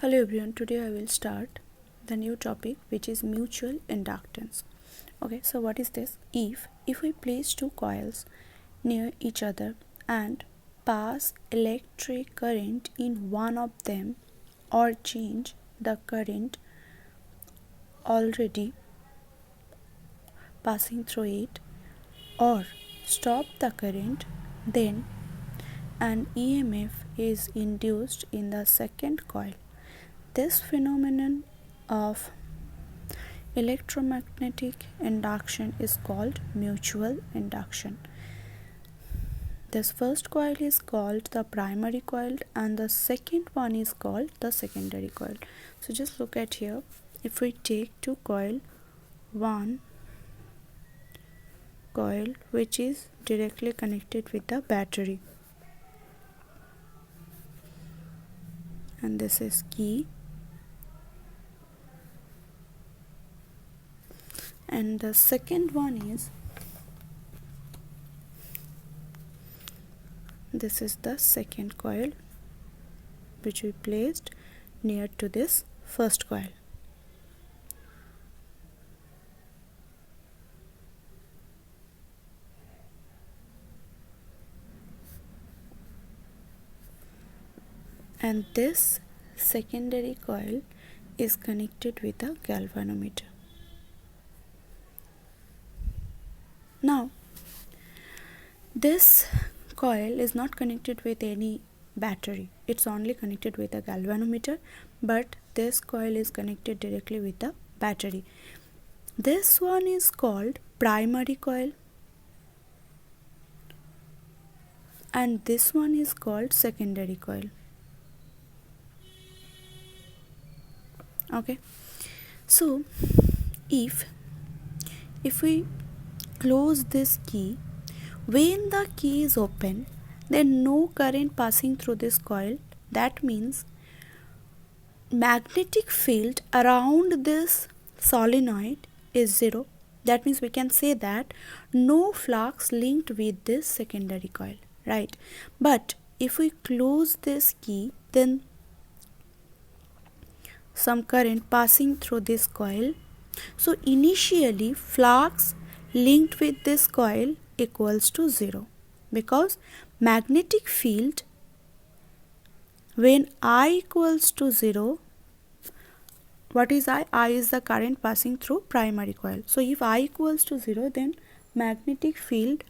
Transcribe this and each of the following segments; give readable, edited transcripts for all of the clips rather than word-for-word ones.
Hello everyone, today I will start the new topic which is mutual inductance. Okay, so what is this? If we place two coils near each other and pass electric current in one of them or change the current already passing through it or stop the current, then an EMF is induced in the second coil. This phenomenon of electromagnetic induction is called mutual induction. This first coil is called the primary coil and the second one is called the secondary coil. So just look at here. If we take two coil, one coil which is directly connected with the battery, and this is key, and the second one is, this is the second coil which we placed near to this first coil. And this secondary coil is connected with a galvanometer. Now, this coil is not connected with any battery, it's only connected with a galvanometer, but this coil is connected directly with the battery. This one is called primary coil and this one is called secondary coil. Okay, so if we close this key, when the key is open, then no current passing through this coil. That means magnetic field around this solenoid is zero. That means we can say that no flux linked with this secondary coil, right? But if we close this key, then some current passing through this coil. So initially flux linked with this coil equals to 0 because magnetic field, when I equals to 0, what is I? I is the current passing through primary coil. So if I equals to 0, then magnetic field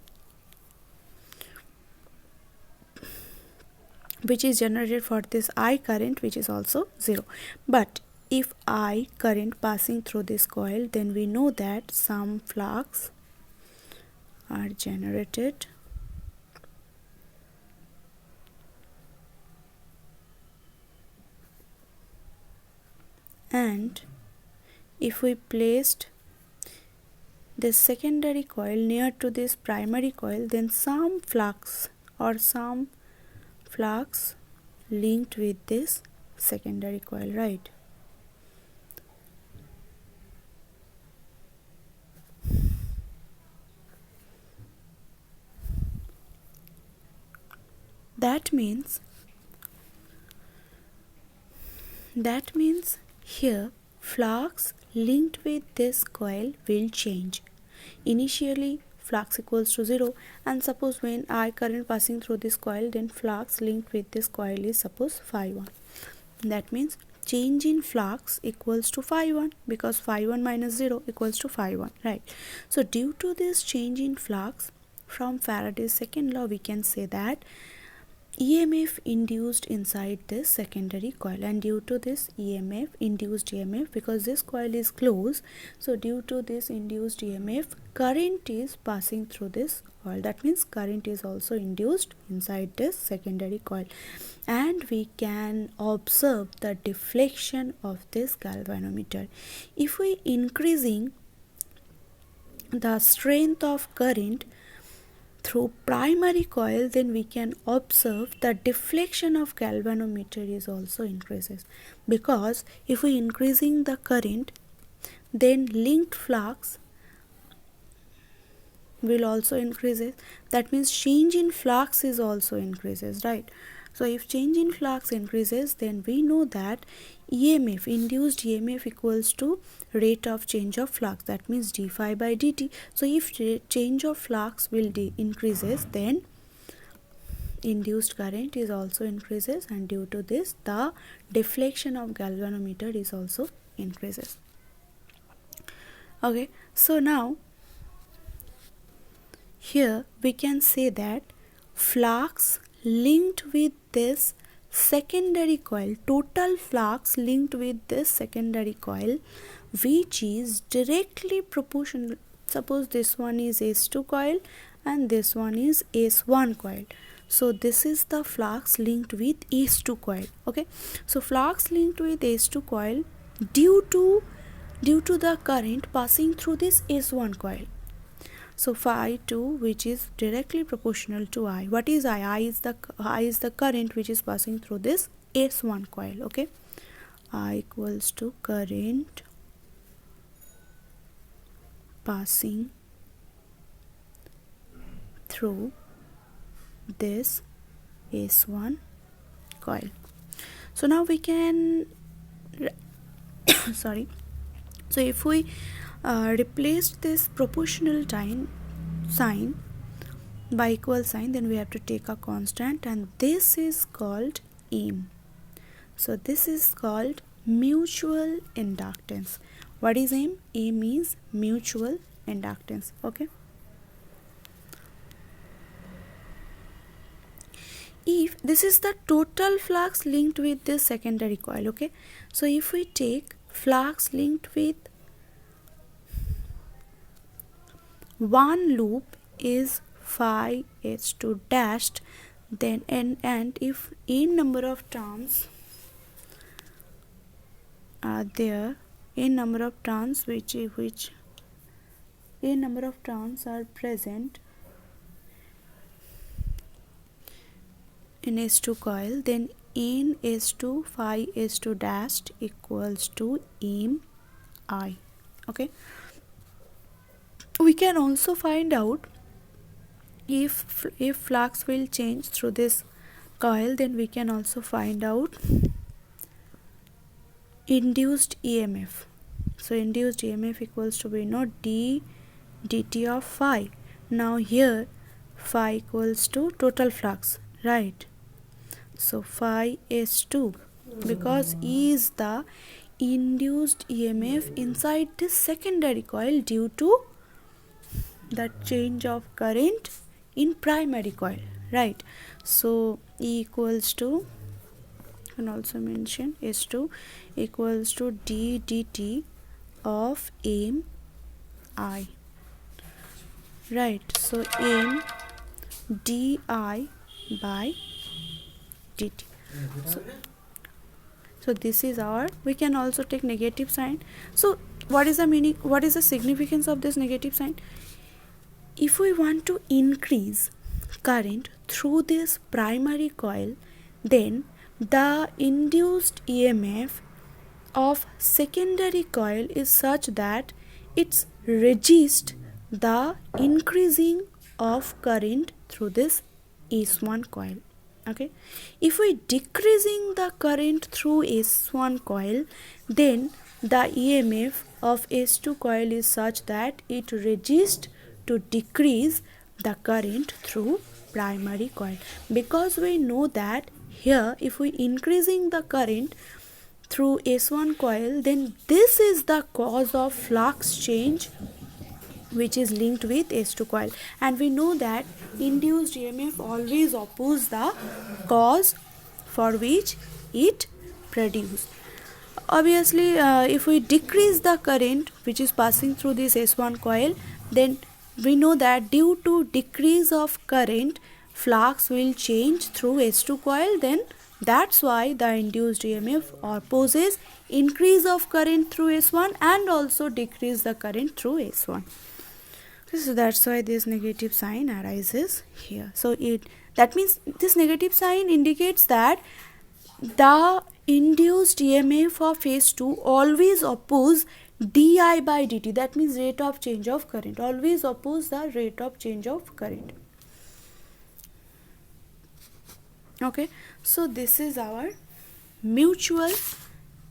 which is generated for this I current which is also 0. But if I current passing through this coil, then we know that some flux are generated and if we placed this secondary coil near to this primary coil, then some flux linked with this secondary coil, right? That means here flux linked with this coil will change. Initially flux equals to 0, and suppose when I current passing through this coil, then flux linked with this coil is suppose phi1. That means change in flux equals to phi1 because phi1 minus 0 equals to phi1, right? So due to this change in flux, from Faraday's second law we can say that EMF induced inside this secondary coil, and due to this induced EMF, because this coil is closed, so due to this induced EMF, current is passing through this coil. That means current is also induced inside this secondary coil, and we can observe the deflection of this galvanometer. If we increasing the strength of current through primary coil, then we can observe the deflection of galvanometer is also increases, because if we increasing the current, then linked flux will also increases. That means change in flux is also increases, right? So if change in flux increases, then we know that EMF, induced EMF equals to rate of change of flux, that means d phi by dt. So if change of flux will increases, then induced current is also increases, and due to this the deflection of galvanometer is also increases. Okay, so now here we can say that flux linked with this secondary coil, total flux linked with this secondary coil, which is directly proportional. Suppose this one is S2 coil and this one is S1 coil. So this is the flux linked with S2 coil. Okay, so flux linked with S2 coil due to the current passing through this S1 coil. So phi 2, which is directly proportional to I. What is I? I is the current which is passing through this S1 coil. Okay, I equals to current passing through this S1 coil. So now we can sorry. So if we replace this proportional sign by equal sign, then we have to take a constant, and this is called M. So this is called mutual inductance. What is M? M is mutual inductance. Okay, if this is the total flux linked with this secondary coil. Okay, so if we take flux linked with one loop is phi h2 dashed, then and if n number of turns are there, n number of turns which n number of turns are present in S2 coil, then n S2 phi S2 dashed equals to m I. Okay, we can also find out if flux will change through this coil, then we can also find out induced EMF. So induced EMF equals to, we know, d dt of phi. Now here phi equals to total flux, right? So phi S2, because E is the induced EMF inside this secondary coil due to the change of current in primary coil, right? So E equals to, and also mention S2 equals to d dt of m I, right? So m di by dt. So this is our, we can also take negative sign. So what is the meaning, what is the significance of this negative sign? If we want to increase current through this primary coil, then the induced EMF of secondary coil is such that it's resist the increasing of current through this S1 coil. Okay, if we decreasing the current through S1 coil, then the EMF of S2 coil is such that it resists to decrease the current through primary coil, because we know that here if we increasing the current through S1 coil, then this is the cause of flux change which is linked with S2 coil, and we know that induced EMF always oppose the cause for which it produced. Obviously if we decrease the current which is passing through this S1 coil, then we know that due to decrease of current, flux will change through S2 coil, then that's why the induced EMF opposes increase of current through S1 and also decrease the current through S1. So that's why this negative sign arises here. So that means this negative sign indicates that the induced EMF of S2 always oppose di by dt, that means rate of change of current, always oppose the rate of change of current. Okay, so this is our mutual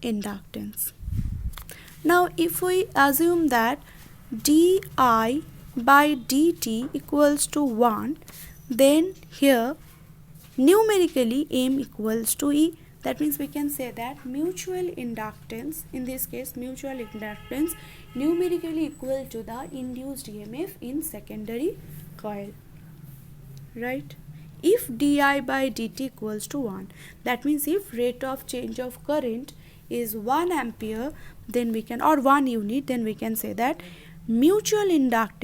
inductance. Now if we assume that di by dt equals to 1, then here numerically M equals to E. That means we can say that mutual inductance, in this case mutual inductance, numerically equal to the induced EMF in secondary coil, right? If di by dt equals to 1, that means if rate of change of current is 1 ampere, then we can, or 1 unit, then we can say that mutual inductance